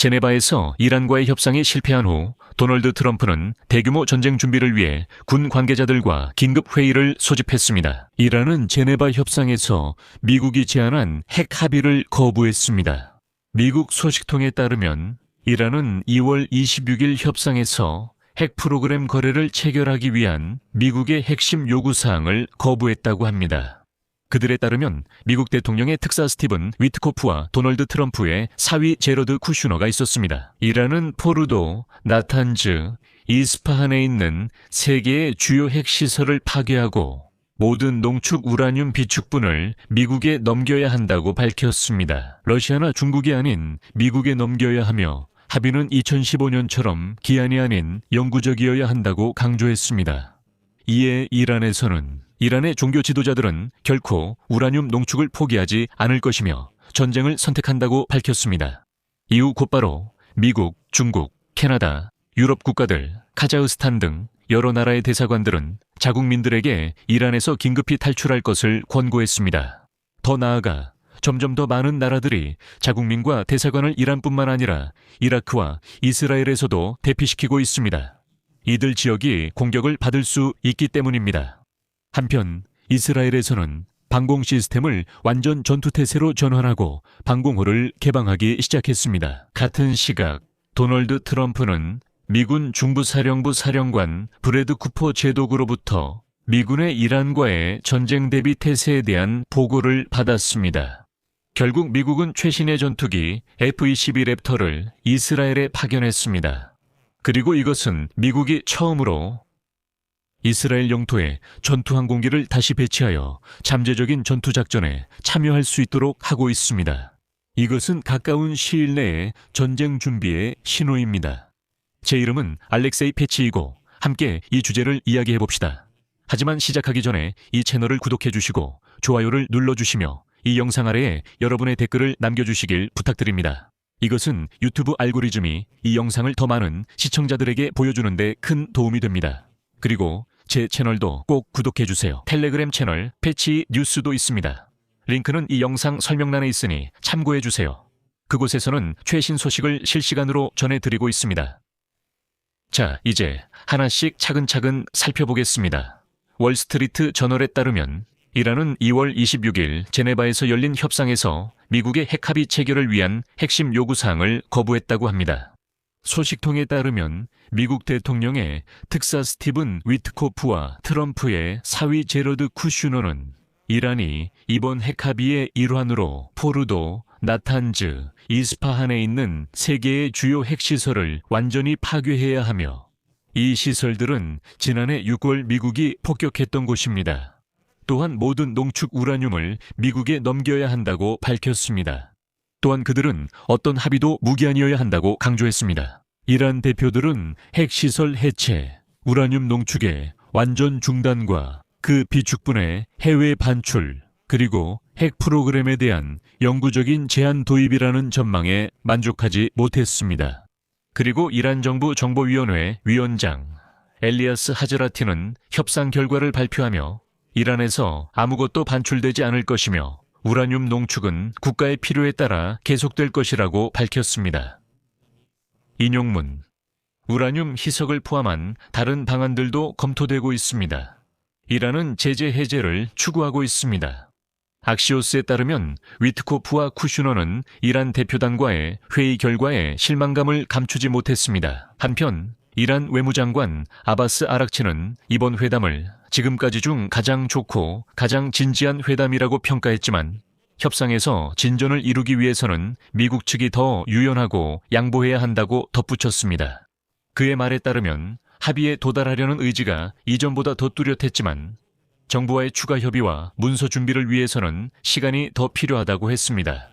제네바에서 이란과의 협상이 실패한 후 도널드 트럼프는 대규모 전쟁 준비를 위해 군 관계자들과 긴급 회의를 소집했습니다. 이란은 제네바 협상에서 미국이 제안한 핵 합의를 거부했습니다. 미국 소식통에 따르면 이란은 2월 26일 협상에서 핵 프로그램 거래를 체결하기 위한 미국의 핵심 요구사항을 거부했다고 합니다. 그들에 따르면 미국 대통령의 특사 스티븐 위트코프와 도널드 트럼프의 사위 제러드 쿠슈너가 있었습니다. 이란은 포르도, 나탄즈, 이스파한에 있는 세 개의 주요 핵시설을 파괴하고 모든 농축 우라늄 비축분을 미국에 넘겨야 한다고 밝혔습니다. 러시아나 중국이 아닌 미국에 넘겨야 하며 합의는 2015년처럼 기한이 아닌 영구적이어야 한다고 강조했습니다. 이에 이란에서는 이란의 종교 지도자들은 결코 우라늄 농축을 포기하지 않을 것이며 전쟁을 선택한다고 밝혔습니다. 이후 곧바로 미국, 중국, 캐나다, 유럽 국가들, 카자흐스탄 등 여러 나라의 대사관들은 자국민들에게 이란에서 긴급히 탈출할 것을 권고했습니다. 더 나아가 점점 더 많은 나라들이 자국민과 대사관을 이란뿐만 아니라 이라크와 이스라엘에서도 대피시키고 있습니다. 이들 지역이 공격을 받을 수 있기 때문입니다. 한편 이스라엘에서는 방공 시스템을 완전 전투태세로 전환하고 방공호를 개방하기 시작했습니다. 같은 시각 도널드 트럼프는 미군 중부사령부 사령관 브래드 쿠퍼 제독으로부터 미군의 이란과의 전쟁 대비 태세에 대한 보고를 받았습니다. 결국 미국은 최신의 전투기 F-22 랩터를 이스라엘에 파견했습니다. 그리고 이것은 미국이 처음으로 이스라엘 영토에 전투항공기를 다시 배치하여 잠재적인 전투작전에 참여할 수 있도록 하고 있습니다. 이것은 가까운 시일 내에 전쟁 준비의 신호입니다. 제 이름은 알렉세이 패치이고 함께 이 주제를 이야기해봅시다. 하지만 시작하기 전에 이 채널을 구독해주시고 좋아요를 눌러주시며 이 영상 아래에 여러분의 댓글을 남겨주시길 부탁드립니다. 이것은 유튜브 알고리즘이 이 영상을 더 많은 시청자들에게 보여주는 데 큰 도움이 됩니다. 그리고 제 채널도 꼭 구독해주세요. 텔레그램 채널 패치 뉴스도 있습니다. 링크는 이 영상 설명란에 있으니 참고해주세요. 그곳에서는 최신 소식을 실시간으로 전해드리고 있습니다. 자, 이제 하나씩 차근차근 살펴보겠습니다. 월스트리트 저널에 따르면 이란은 2월 26일 제네바에서 열린 협상에서 미국의 핵합의 체결을 위한 핵심 요구사항을 거부했다고 합니다. 소식통에 따르면 미국 대통령의 특사 스티븐 위트코프와 트럼프의 사위 제러드 쿠슈너는 이란이 이번 핵합의의 일환으로 포르도, 나탄즈, 이스파한에 있는 세 개의 주요 핵시설을 완전히 파괴해야 하며 이 시설들은 지난해 6월 미국이 폭격했던 곳입니다. 또한 모든 농축 우라늄을 미국에 넘겨야 한다고 밝혔습니다. 또한 그들은 어떤 합의도 무기한이어야 한다고 강조했습니다. 이란 대표들은 핵시설 해체, 우라늄 농축의 완전 중단과 그 비축분의 해외 반출, 그리고 핵 프로그램에 대한 영구적인 제한 도입이라는 전망에 만족하지 못했습니다. 그리고 이란 정부 정보위원회 위원장 엘리아스 하즈라티는 협상 결과를 발표하며 이란에서 아무것도 반출되지 않을 것이며 우라늄 농축은 국가의 필요에 따라 계속될 것이라고 밝혔습니다. 인용문 우라늄 희석을 포함한 다른 방안들도 검토되고 있습니다. 이란은 제재 해제를 추구하고 있습니다. 악시오스에 따르면 위트코프와 쿠슈너는 이란 대표단과의 회의 결과에 실망감을 감추지 못했습니다. 한편 이란 외무장관 아바스 아락치는 이번 회담을 지금까지 중 가장 좋고 가장 진지한 회담이라고 평가했지만 협상에서 진전을 이루기 위해서는 미국 측이 더 유연하고 양보해야 한다고 덧붙였습니다. 그의 말에 따르면 합의에 도달하려는 의지가 이전보다 더 뚜렷했지만 정부와의 추가 협의와 문서 준비를 위해서는 시간이 더 필요하다고 했습니다.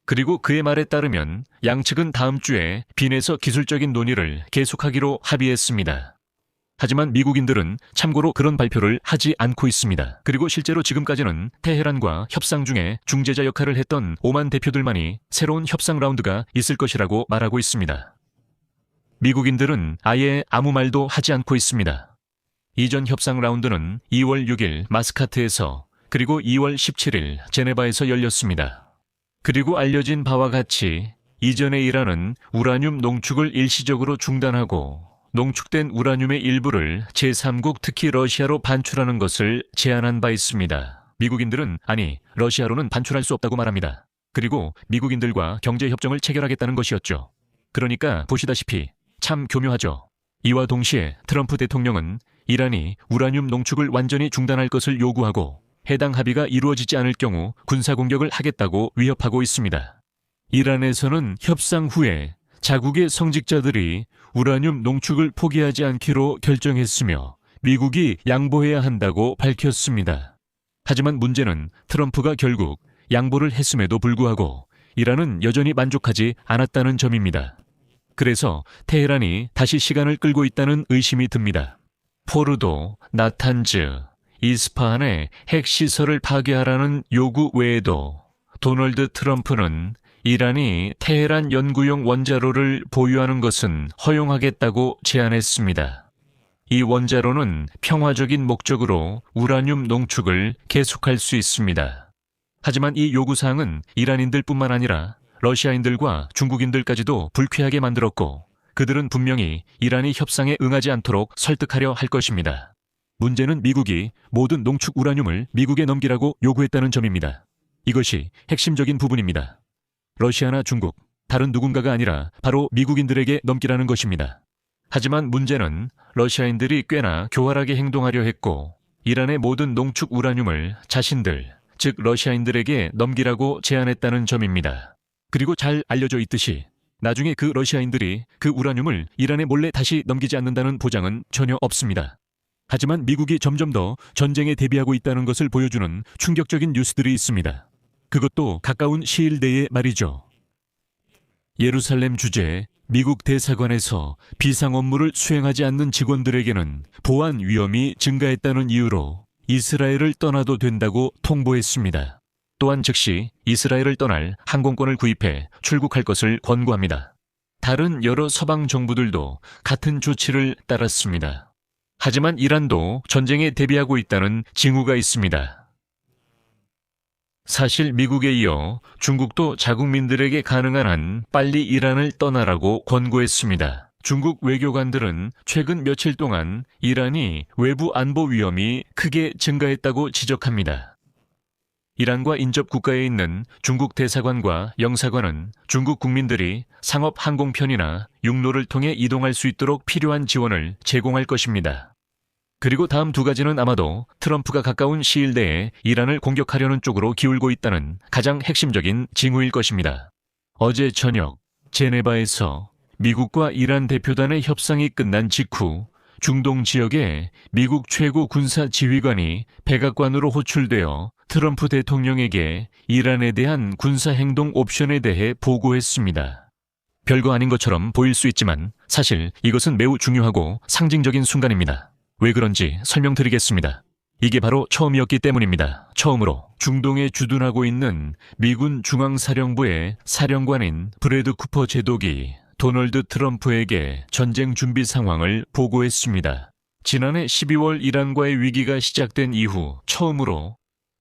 그리고 그의 말에 따르면 양측은 다음 주에 빈에서 기술적인 논의를 계속하기로 합의했습니다. 하지만 미국인들은 참고로 그런 발표를 하지 않고 있습니다. 그리고 실제로 지금까지는 테헤란과 협상 중에 중재자 역할을 했던 오만 대표들만이 새로운 협상 라운드가 있을 것이라고 말하고 있습니다. 미국인들은 아예 아무 말도 하지 않고 있습니다. 이전 협상 라운드는 2월 6일 마스카트에서 그리고 2월 17일 제네바에서 열렸습니다. 그리고 알려진 바와 같이 이전에 이란은 우라늄 농축을 일시적으로 중단하고 농축된 우라늄의 일부를 제3국 특히 러시아로 반출하는 것을 제안한 바 있습니다. 미국인들은 아니, 러시아로는 반출할 수 없다고 말합니다. 그리고 미국인들과 경제협정을 체결하겠다는 것이었죠. 그러니까 보시다시피 참 교묘하죠. 이와 동시에 트럼프 대통령은 이란이 우라늄 농축을 완전히 중단할 것을 요구하고 해당 합의가 이루어지지 않을 경우 군사공격을 하겠다고 위협하고 있습니다. 이란에서는 협상 후에 자국의 성직자들이 우라늄 농축을 포기하지 않기로 결정했으며 미국이 양보해야 한다고 밝혔습니다. 하지만 문제는 트럼프가 결국 양보를 했음에도 불구하고 이란은 여전히 만족하지 않았다는 점입니다. 그래서 테헤란이 다시 시간을 끌고 있다는 의심이 듭니다. 포르도, 나탄즈, 이스파한의 핵시설을 파괴하라는 요구 외에도 도널드 트럼프는 이란이 테헤란 연구용 원자로를 보유하는 것은 허용하겠다고 제안했습니다. 이 원자로는 평화적인 목적으로 우라늄 농축을 계속할 수 있습니다. 하지만 이 요구사항은 이란인들뿐만 아니라 러시아인들과 중국인들까지도 불쾌하게 만들었고 그들은 분명히 이란이 협상에 응하지 않도록 설득하려 할 것입니다. 문제는 미국이 모든 농축 우라늄을 미국에 넘기라고 요구했다는 점입니다. 이것이 핵심적인 부분입니다. 러시아나 중국, 다른 누군가가 아니라 바로 미국인들에게 넘기라는 것입니다. 하지만 문제는 러시아인들이 꽤나 교활하게 행동하려 했고 이란의 모든 농축 우라늄을 자신들, 즉 러시아인들에게 넘기라고 제안했다는 점입니다. 그리고 잘 알려져 있듯이 나중에 그 러시아인들이 그 우라늄을 이란에 몰래 다시 넘기지 않는다는 보장은 전혀 없습니다. 하지만 미국이 점점 더 전쟁에 대비하고 있다는 것을 보여주는 충격적인 뉴스들이 있습니다. 그것도 가까운 시일 내에 말이죠. 예루살렘 주재 미국 대사관에서 비상 업무를 수행하지 않는 직원들에게는 보안 위험이 증가했다는 이유로 이스라엘을 떠나도 된다고 통보했습니다. 또한 즉시 이스라엘을 떠날 항공권을 구입해 출국할 것을 권고합니다. 다른 여러 서방 정부들도 같은 조치를 따랐습니다. 하지만 이란도 전쟁에 대비하고 있다는 징후가 있습니다. 사실 미국에 이어 중국도 자국민들에게 가능한 한 빨리 이란을 떠나라고 권고했습니다. 중국 외교관들은 최근 며칠 동안 이란이 외부 안보 위험이 크게 증가했다고 지적합니다. 이란과 인접 국가에 있는 중국 대사관과 영사관은 중국 국민들이 상업 항공편이나 육로를 통해 이동할 수 있도록 필요한 지원을 제공할 것입니다. 그리고 다음 두 가지는 아마도 트럼프가 가까운 시일 내에 이란을 공격하려는 쪽으로 기울고 있다는 가장 핵심적인 징후일 것입니다. 어제 저녁 제네바에서 미국과 이란 대표단의 협상이 끝난 직후 중동 지역에 미국 최고 군사 지휘관이 백악관으로 호출되어 트럼프 대통령에게 이란에 대한 군사행동 옵션에 대해 보고했습니다. 별거 아닌 것처럼 보일 수 있지만 사실 이것은 매우 중요하고 상징적인 순간입니다. 왜 그런지 설명드리겠습니다. 이게 바로 처음이었기 때문입니다. 처음으로 중동에 주둔하고 있는 미군 중앙사령부의 사령관인 브래드 쿠퍼 제독이 도널드 트럼프에게 전쟁 준비 상황을 보고했습니다. 지난해 12월 이란과의 위기가 시작된 이후 처음으로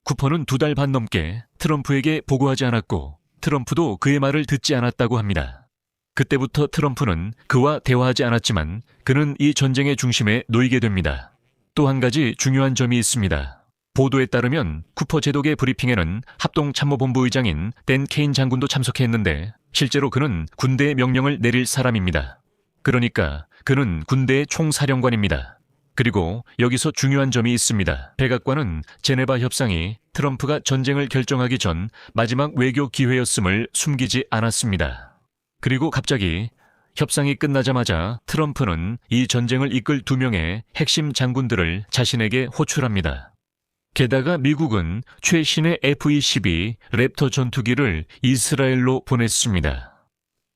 쿠퍼는 2달 반 넘게 트럼프에게 보고하지 않았고 트럼프도 그의 말을 듣지 않았다고 합니다. 그때부터 트럼프는 그와 대화하지 않았지만 그는 이 전쟁의 중심에 놓이게 됩니다. 또 한 가지 중요한 점이 있습니다. 보도에 따르면 쿠퍼 제독의 브리핑에는 합동참모본부 의장인 댄 케인 장군도 참석했는데 실제로 그는 군대의 명령을 내릴 사람입니다. 그러니까 그는 군대의 총사령관입니다. 그리고 여기서 중요한 점이 있습니다. 백악관은 제네바 협상이 트럼프가 전쟁을 결정하기 전 마지막 외교 기회였음을 숨기지 않았습니다. 그리고 갑자기 협상이 끝나자마자 트럼프는 이 전쟁을 이끌 2명의 핵심 장군들을 자신에게 호출합니다. 게다가 미국은 최신의 F-22 랩터 전투기를 이스라엘로 보냈습니다.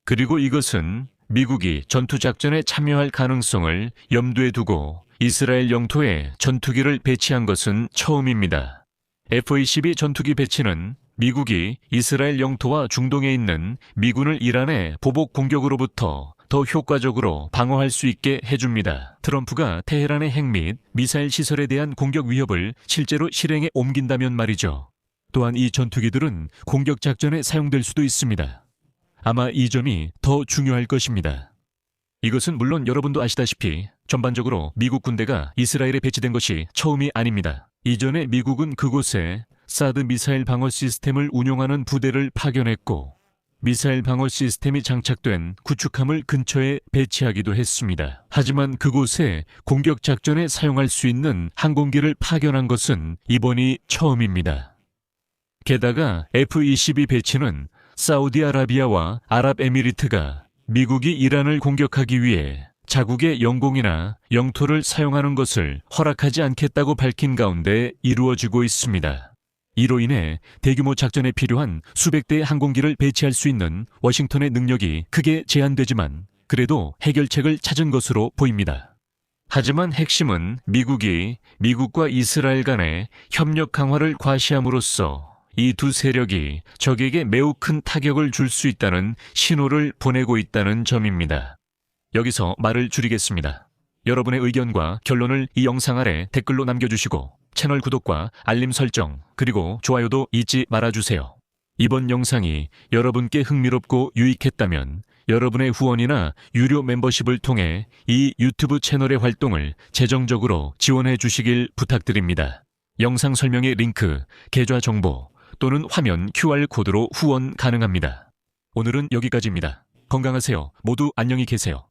그리고 이것은 미국이 전투작전에 참여할 가능성을 염두에 두고 이스라엘 영토에 전투기를 배치한 것은 처음입니다. F-22 전투기 배치는 미국이 이스라엘 영토와 중동에 있는 미군을 이란의 보복 공격으로부터 더 효과적으로 방어할 수 있게 해줍니다. 트럼프가 테헤란의 핵 및 미사일 시설에 대한 공격 위협을 실제로 실행에 옮긴다면 말이죠. 또한 이 전투기들은 공격 작전에 사용될 수도 있습니다. 아마 이 점이 더 중요할 것입니다. 이것은 물론 여러분도 아시다시피 전반적으로 미국 군대가 이스라엘에 배치된 것이 처음이 아닙니다. 이전에 미국은 그곳에 사드 미사일 방어 시스템을 운용하는 부대를 파견했고 미사일 방어 시스템이 장착된 구축함을 근처에 배치하기도 했습니다. 하지만 그곳에 공격 작전에 사용할 수 있는 항공기를 파견한 것은 이번이 처음입니다. 게다가 F-22 배치는 사우디아라비아와 아랍에미리트가 미국이 이란을 공격하기 위해 자국의 영공이나 영토를 사용하는 것을 허락하지 않겠다고 밝힌 가운데 이루어지고 있습니다. 이로 인해 대규모 작전에 필요한 수백 대의 항공기를 배치할 수 있는 워싱턴의 능력이 크게 제한되지만 그래도 해결책을 찾은 것으로 보입니다. 하지만 핵심은 미국과 이스라엘 간의 협력 강화를 과시함으로써 이 두 세력이 적에게 매우 큰 타격을 줄 수 있다는 신호를 보내고 있다는 점입니다. 여기서 말을 줄이겠습니다. 여러분의 의견과 결론을 이 영상 아래 댓글로 남겨주시고 채널 구독과 알림 설정 그리고 좋아요도 잊지 말아주세요. 이번 영상이 여러분께 흥미롭고 유익했다면 여러분의 후원이나 유료 멤버십을 통해 이 유튜브 채널의 활동을 재정적으로 지원해 주시길 부탁드립니다. 영상 설명의 링크, 계좌 정보 또는 화면 QR코드로 후원 가능합니다. 오늘은 여기까지입니다. 건강하세요. 모두 안녕히 계세요.